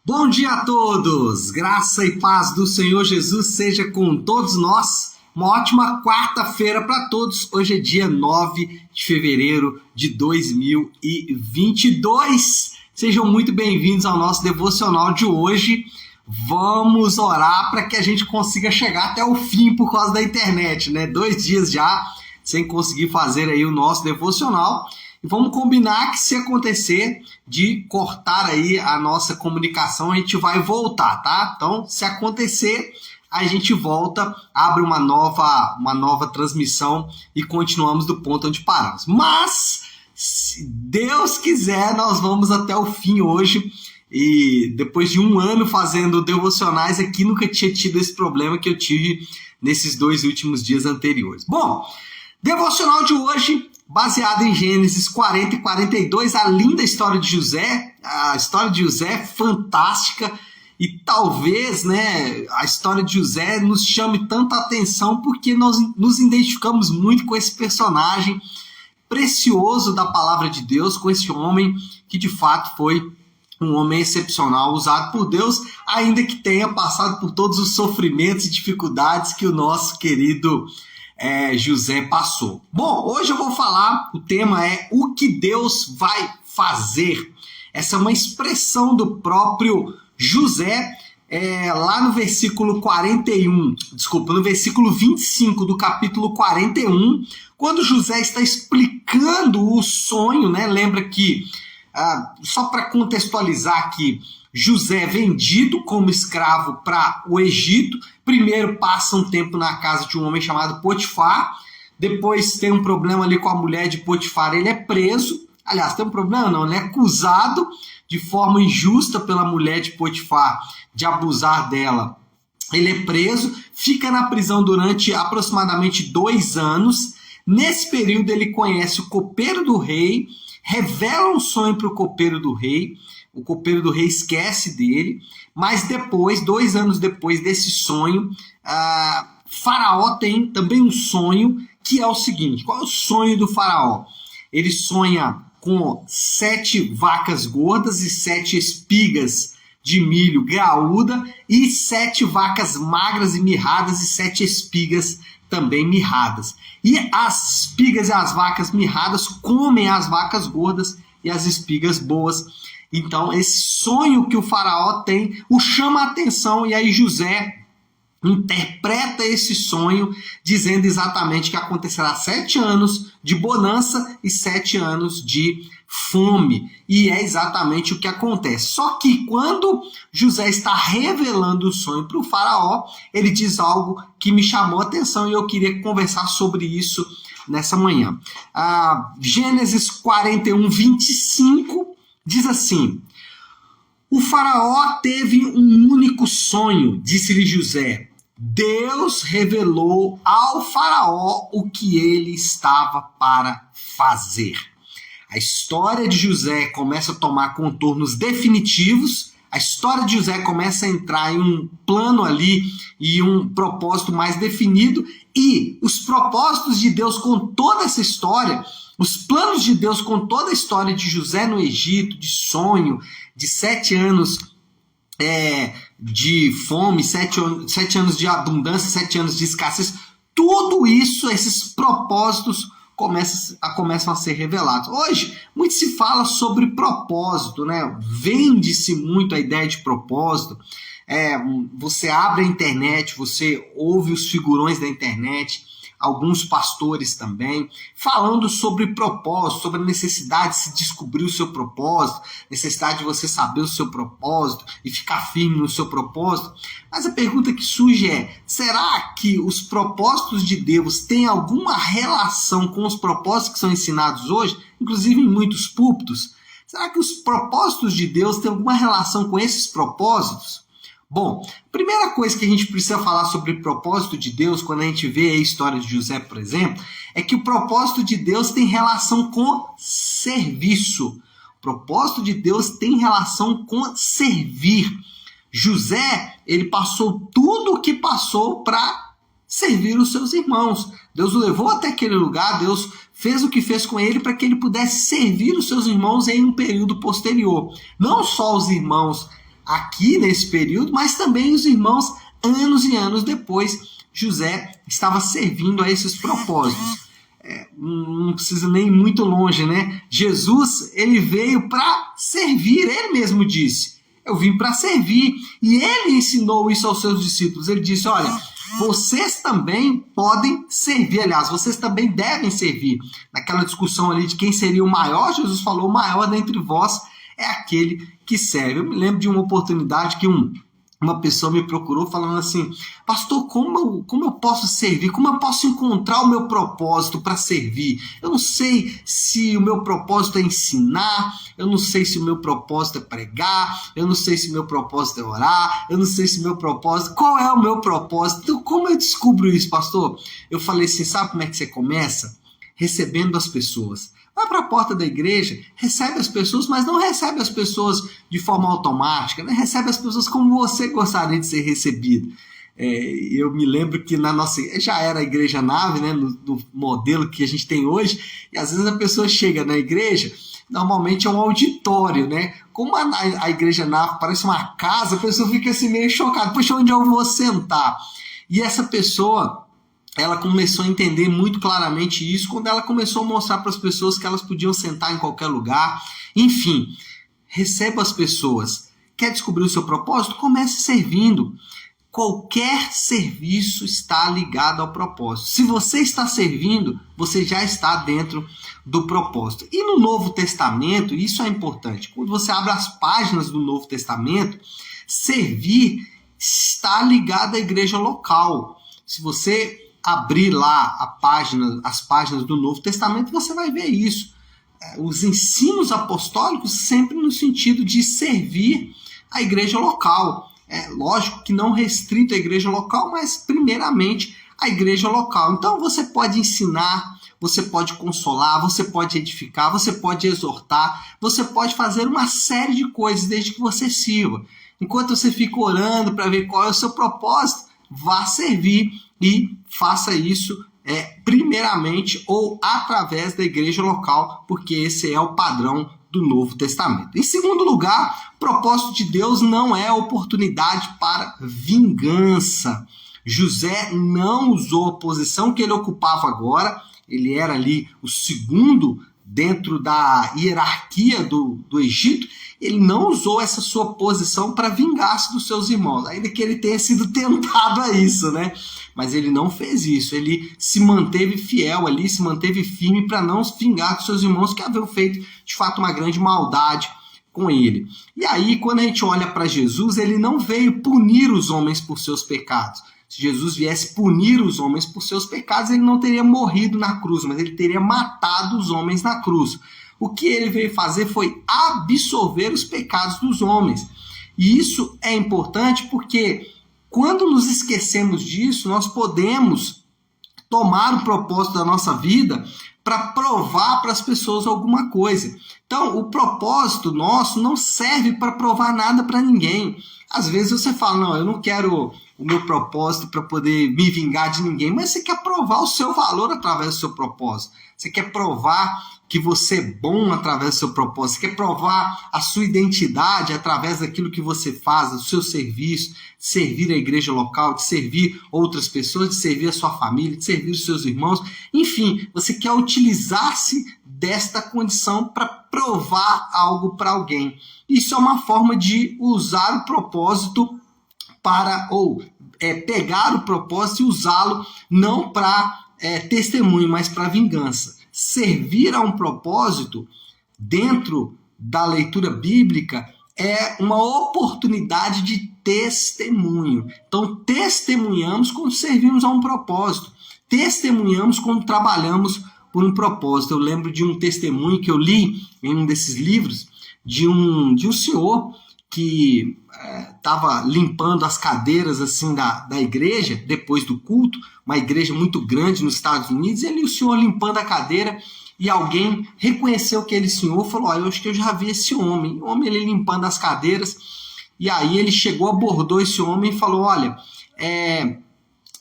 Bom dia a todos! Graça e paz do Senhor Jesus seja com todos nós. Uma ótima quarta-feira para todos. Hoje é dia 9 de fevereiro de 2022. Sejam muito bem-vindos ao nosso devocional de hoje. Vamos orar para que a gente consiga chegar até o fim por causa da internet, né? 2 dias já sem conseguir fazer aí o nosso devocional. E vamos combinar que se acontecer de cortar aí a nossa comunicação, a gente vai voltar, tá? Então, se acontecer, a gente volta, abre uma nova transmissão e continuamos do ponto onde paramos. Mas, se Deus quiser, nós vamos até o fim hoje. E depois de 1 ano fazendo devocionais aqui, nunca tinha tido esse problema que eu tive nesses 2 últimos dias anteriores. Bom, devocional de hoje, baseado em Gênesis 40 e 42, a linda história de José. A história de José é fantástica e talvez, né, a história de José nos chame tanta atenção porque nós nos identificamos muito com esse personagem precioso da palavra de Deus, com esse homem que de fato foi um homem excepcional, usado por Deus, ainda que tenha passado por todos os sofrimentos e dificuldades que o nosso querido José passou. Bom, hoje eu vou falar, o tema é o que Deus vai fazer. Essa é uma expressão do próprio José, lá no versículo 25 do capítulo 41, quando José está explicando o sonho, né? Lembra que, só para contextualizar aqui, José é vendido como escravo para o Egito. Primeiro passa um tempo na casa de um homem chamado Potifar. Depois tem um problema ali com a mulher de Potifar. Ele é preso. Aliás, tem um problema não, ele é acusado de forma injusta pela mulher de Potifar de abusar dela. Ele é preso, fica na prisão durante aproximadamente 2 anos. Nesse período ele conhece o copeiro do rei, revela um sonho para o copeiro do rei. O copeiro do rei esquece dele, mas depois, 2 anos depois desse sonho, Faraó tem também um sonho que é o seguinte: qual é o sonho do Faraó? Ele sonha com 7 vacas gordas e 7 espigas de milho graúda e 7 vacas magras e mirradas e 7 espigas também mirradas. E as espigas e as vacas mirradas comem as vacas gordas e as espigas boas. Então, esse sonho que o faraó tem o chama a atenção, e aí José interpreta esse sonho dizendo exatamente que acontecerá 7 anos de bonança e 7 anos de fome. E é exatamente o que acontece. Só que quando José está revelando o sonho para o faraó, ele diz algo que me chamou a atenção e eu queria conversar sobre isso nessa manhã. Gênesis 41, 25... diz assim: o faraó teve um único sonho, disse-lhe José. Deus revelou ao faraó o que ele estava para fazer. A história de José começa a tomar contornos definitivos. A história de José começa a entrar em um plano ali e um propósito mais definido. E os propósitos de Deus com toda essa história, os planos de Deus com toda a história de José no Egito, de sonho, de 7 anos de fome, 7 anos de abundância, 7 anos de escassez, tudo isso, esses propósitos começam a ser revelados. Hoje, muito se fala sobre propósito, né? Vende-se muito a ideia de propósito. Você abre a internet, você ouve os figurões da internet, alguns pastores também, falando sobre propósito, sobre a necessidade de se descobrir o seu propósito, necessidade de você saber o seu propósito e ficar firme no seu propósito. Mas a pergunta que surge é: será que os propósitos de Deus têm alguma relação com os propósitos que são ensinados hoje, inclusive em muitos púlpitos? Será que os propósitos de Deus têm alguma relação com esses propósitos? Bom, primeira coisa que a gente precisa falar sobre o propósito de Deus, quando a gente vê a história de José, por exemplo, é que o propósito de Deus tem relação com serviço. O propósito de Deus tem relação com servir. José, ele passou tudo o que passou para servir os seus irmãos. Deus o levou até aquele lugar, Deus fez o que fez com ele para que ele pudesse servir os seus irmãos em um período posterior. Não só os irmãos aqui nesse período, mas também os irmãos, anos e anos depois, José estava servindo a esses propósitos. Não precisa nem ir muito longe, né? Jesus, ele veio para servir, ele mesmo disse, eu vim para servir, e ele ensinou isso aos seus discípulos. Ele disse, olha, vocês também podem servir, aliás, vocês também devem servir. Naquela discussão ali de quem seria o maior, Jesus falou, o maior dentre vós é aquele que serve. Eu me lembro de uma oportunidade que uma pessoa me procurou falando assim, pastor, como eu posso servir? Como eu posso encontrar o meu propósito para servir? Eu não sei se o meu propósito é ensinar, eu não sei se o meu propósito é pregar, eu não sei se o meu propósito é orar, eu não sei se o meu propósito... Qual é o meu propósito? Então, como eu descubro isso, pastor? Eu falei assim, sabe como é que você começa? Recebendo as pessoas. Vai para a porta da igreja, recebe as pessoas, mas não recebe as pessoas de forma automática, né? Recebe as pessoas como você gostaria de ser recebido. Eu me lembro que na nossa... Já era a igreja nave, né? No modelo que a gente tem hoje, e às vezes a pessoa chega na igreja, normalmente é um auditório, né? Como a igreja nave parece uma casa, a pessoa fica assim meio chocada, poxa, onde eu vou sentar? E essa pessoa... ela começou a entender muito claramente isso quando ela começou a mostrar para as pessoas que elas podiam sentar em qualquer lugar. Enfim, receba as pessoas. Quer descobrir o seu propósito? Comece servindo. Qualquer serviço está ligado ao propósito. Se você está servindo, você já está dentro do propósito. E no Novo Testamento, isso é importante. Quando você abre as páginas do Novo Testamento, servir está ligado à igreja local. Se você abrir lá as páginas do Novo Testamento, você vai ver isso. Os ensinos apostólicos sempre no sentido de servir a igreja local. Lógico que não restrito à igreja local, mas primeiramente a igreja local. Então você pode ensinar, você pode consolar, você pode edificar, você pode exortar, você pode fazer uma série de coisas desde que você sirva. Enquanto você fica orando para ver qual é o seu propósito, vá servir e faça isso primeiramente ou através da igreja local, porque esse é o padrão do Novo Testamento. Em segundo lugar, o propósito de Deus não é oportunidade para vingança. José não usou a posição que ele ocupava agora, ele era ali o segundo dentro da hierarquia do Egito, ele não usou essa sua posição para vingar-se dos seus irmãos, ainda que ele tenha sido tentado a isso, né? Mas ele não fez isso, ele se manteve fiel ali, se manteve firme para não se vingar dos seus irmãos que haviam feito, de fato, uma grande maldade com ele. E aí, quando a gente olha para Jesus, ele não veio punir os homens por seus pecados. Se Jesus viesse punir os homens por seus pecados, ele não teria morrido na cruz, mas ele teria matado os homens na cruz. O que ele veio fazer foi absolver os pecados dos homens. E isso é importante porque quando nos esquecemos disso, nós podemos tomar o propósito da nossa vida para provar para as pessoas alguma coisa. Então, o propósito nosso não serve para provar nada para ninguém. Às vezes você fala, não, eu não quero o meu propósito para poder me vingar de ninguém, mas você quer provar o seu valor através do seu propósito. Você quer provar que você é bom através do seu propósito, você quer provar a sua identidade através daquilo que você faz, do seu serviço, de servir a igreja local, de servir outras pessoas, de servir a sua família, de servir os seus irmãos. Enfim, você quer utilizar-se desta condição para provar algo para alguém. Isso é uma forma de usar o propósito pegar o propósito e usá-lo não para testemunho, mas para vingança. Servir a um propósito dentro da leitura bíblica é uma oportunidade de testemunho. Então, testemunhamos quando servimos a um propósito. Testemunhamos quando trabalhamos por um propósito. Eu lembro de um testemunho que eu li em um desses livros de um senhor que estava limpando as cadeiras assim da igreja depois do culto, uma igreja muito grande nos Estados Unidos, e ali o senhor limpando a cadeira, e alguém reconheceu aquele senhor, falou, eu acho que eu já vi esse homem. O homem ele limpando as cadeiras, e aí ele chegou, abordou esse homem e falou, olha,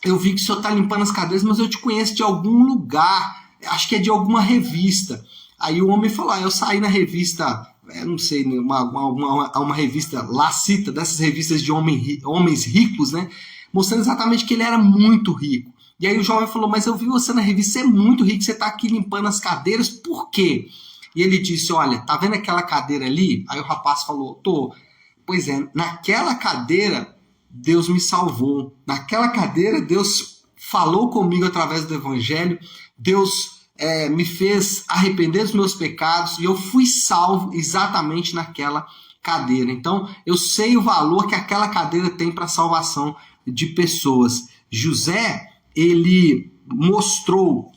eu vi que o senhor está limpando as cadeiras, mas eu te conheço de algum lugar, acho que é de alguma revista. Aí o homem falou, eu saí na revista não sei, uma revista, lá cita, dessas revistas de homens ricos, né? Mostrando exatamente que ele era muito rico. E aí o jovem falou, mas eu vi você na revista, você é muito rico, você está aqui limpando as cadeiras, por quê? E ele disse, olha, tá vendo aquela cadeira ali? Aí o rapaz falou, tô. Pois é, naquela cadeira Deus me salvou. Naquela cadeira Deus falou comigo através do evangelho, Deus me fez arrepender dos meus pecados e eu fui salvo exatamente naquela cadeira. Então eu sei o valor que aquela cadeira tem para a salvação de pessoas. José, ele mostrou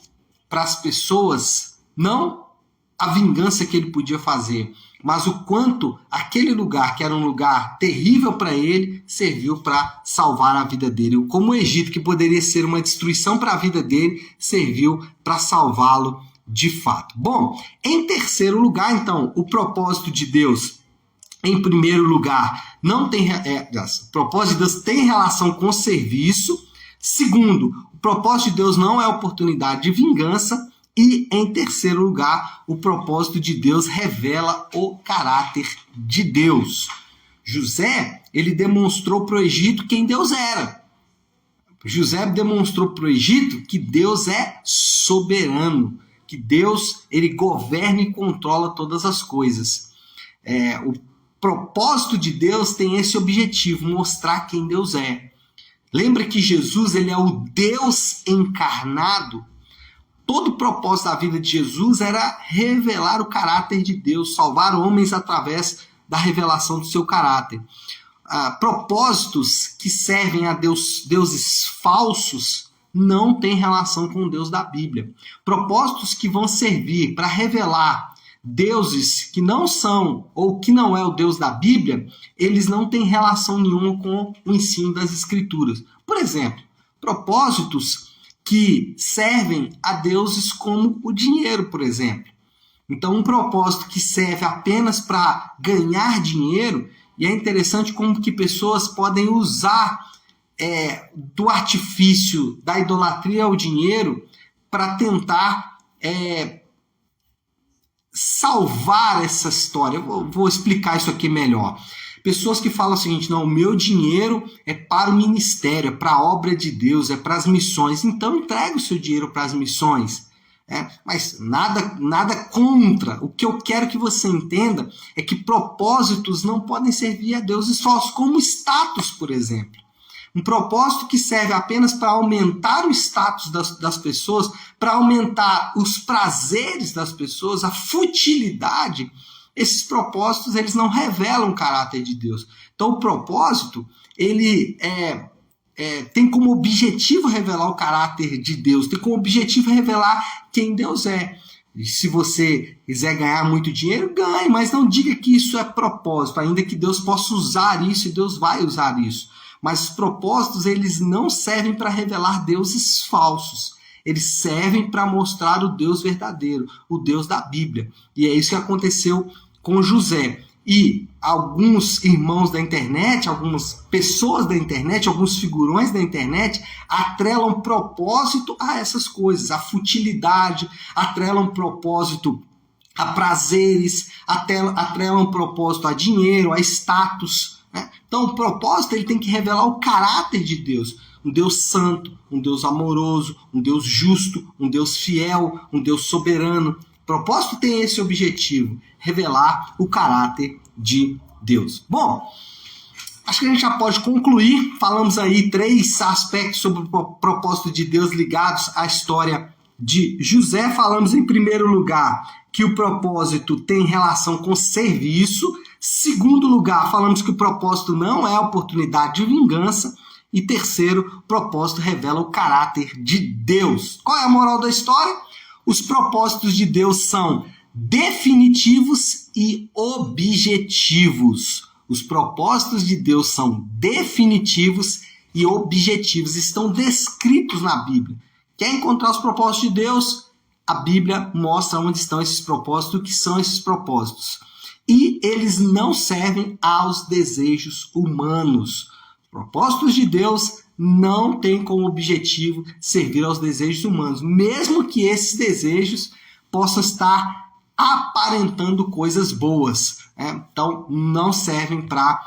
para as pessoas não a vingança que ele podia fazer, mas o quanto aquele lugar, que era um lugar terrível para ele, serviu para salvar a vida dele. Como o Egito, que poderia ser uma destruição para a vida dele, serviu para salvá-lo de fato. Bom, em terceiro lugar, então, o propósito de Deus, em primeiro lugar, não tem, o propósito de Deus tem relação com o serviço. Segundo, o propósito de Deus não é oportunidade de vingança. E, em terceiro lugar, o propósito de Deus revela o caráter de Deus. José, ele demonstrou para o Egito quem Deus era. José demonstrou para o Egito que Deus é soberano, que Deus, ele governa e controla todas as coisas. O propósito de Deus tem esse objetivo, mostrar quem Deus é. Lembra que Jesus, ele é o Deus encarnado? Todo o propósito da vida de Jesus era revelar o caráter de Deus, salvar homens através da revelação do seu caráter. Propósitos que servem a deuses falsos não têm relação com o Deus da Bíblia. Propósitos que vão servir para revelar deuses que não são ou que não é o Deus da Bíblia, eles não têm relação nenhuma com o ensino das Escrituras. Por exemplo, propósitos que servem a deuses como o dinheiro, por exemplo. Então, um propósito que serve apenas para ganhar dinheiro, e é interessante como que pessoas podem usar do artifício da idolatria ao dinheiro para tentar salvar essa história. Eu vou explicar isso aqui melhor. Pessoas que falam o seguinte, não, o meu dinheiro é para o ministério, é para a obra de Deus, é para as missões. Então entregue o seu dinheiro para as missões. Mas nada contra. O que eu quero que você entenda é que propósitos não podem servir a deuses falsos, como status, por exemplo. Um propósito que serve apenas para aumentar o status das pessoas, para aumentar os prazeres das pessoas, a futilidade. Esses propósitos, eles não revelam o caráter de Deus. Então, o propósito, ele tem como objetivo revelar o caráter de Deus, tem como objetivo revelar quem Deus é. E se você quiser ganhar muito dinheiro, ganhe, mas não diga que isso é propósito, ainda que Deus possa usar isso e Deus vai usar isso. Mas os propósitos, eles não servem para revelar deuses falsos. Eles servem para mostrar o Deus verdadeiro, o Deus da Bíblia. E é isso que aconteceu com José. E alguns irmãos da internet, algumas pessoas da internet, alguns figurões da internet atrelam propósito a essas coisas, a futilidade, atrelam propósito a prazeres, atrelam propósito a dinheiro, a status. Né? Então o propósito, ele tem que revelar o caráter de Deus. Um Deus santo, um Deus amoroso, um Deus justo, um Deus fiel, um Deus soberano. O propósito tem esse objetivo, revelar o caráter de Deus. Bom, acho que a gente já pode concluir. Falamos aí 3 aspectos sobre o propósito de Deus ligados à história de José. Falamos em primeiro lugar que o propósito tem relação com serviço. Segundo lugar, falamos que o propósito não é oportunidade de vingança. E terceiro, o propósito revela o caráter de Deus. Qual é a moral da história? Os propósitos de Deus são definitivos e objetivos. Os propósitos de Deus são definitivos e objetivos. Estão descritos na Bíblia. Quer encontrar os propósitos de Deus? A Bíblia mostra onde estão esses propósitos, o que são esses propósitos. E eles não servem aos desejos humanos. Propósitos de Deus não têm como objetivo servir aos desejos humanos, mesmo que esses desejos possam estar aparentando coisas boas. Então, não servem para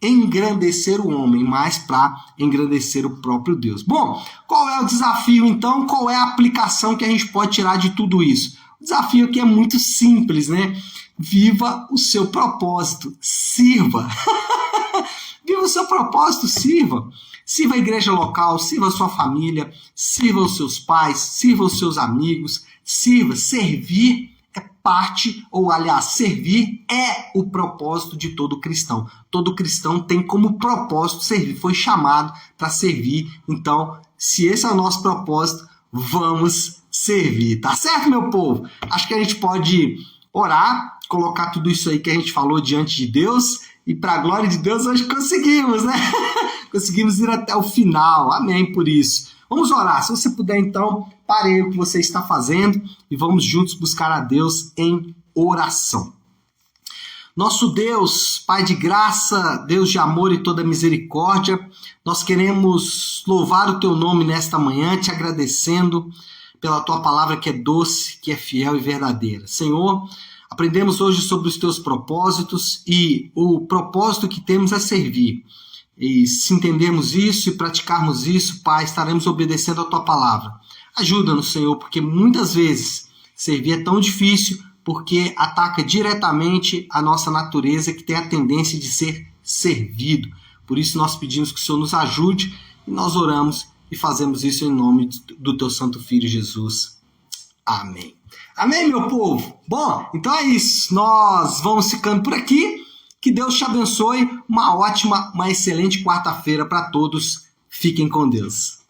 engrandecer o homem, mas para engrandecer o próprio Deus. Bom, qual é o desafio então? Qual é a aplicação que a gente pode tirar de tudo isso? O desafio aqui é muito simples, né? Viva o seu propósito, sirva. Viva o seu propósito, sirva. Sirva a igreja local, sirva a sua família, sirva os seus pais, sirva os seus amigos, sirva. Servir é parte, ou aliás, servir é o propósito de todo cristão. Todo cristão tem como propósito servir, foi chamado para servir. Então, se esse é o nosso propósito, vamos servir, tá certo, meu povo? Acho que a gente pode orar, colocar tudo isso aí que a gente falou diante de Deus, e para a glória de Deus hoje conseguimos, né? Conseguimos ir até o final, amém por isso. Vamos orar, se você puder então, pare aí o que você está fazendo e vamos juntos buscar a Deus em oração. Nosso Deus, Pai de graça, Deus de amor e toda misericórdia, nós queremos louvar o Teu nome nesta manhã, te agradecendo pela Tua palavra que é doce, que é fiel e verdadeira. Senhor, aprendemos hoje sobre os Teus propósitos e o propósito que temos é servir. E se entendermos isso e praticarmos isso, Pai, estaremos obedecendo a Tua palavra. Ajuda-nos, Senhor, porque muitas vezes servir é tão difícil porque ataca diretamente a nossa natureza que tem a tendência de ser servido. Por isso nós pedimos que o Senhor nos ajude e nós oramos e fazemos isso em nome do Teu Santo Filho Jesus. Amém. Amém, meu povo? Bom, então é isso. Nós vamos ficando por aqui. Que Deus te abençoe. Uma ótima, uma excelente quarta-feira para todos. Fiquem com Deus.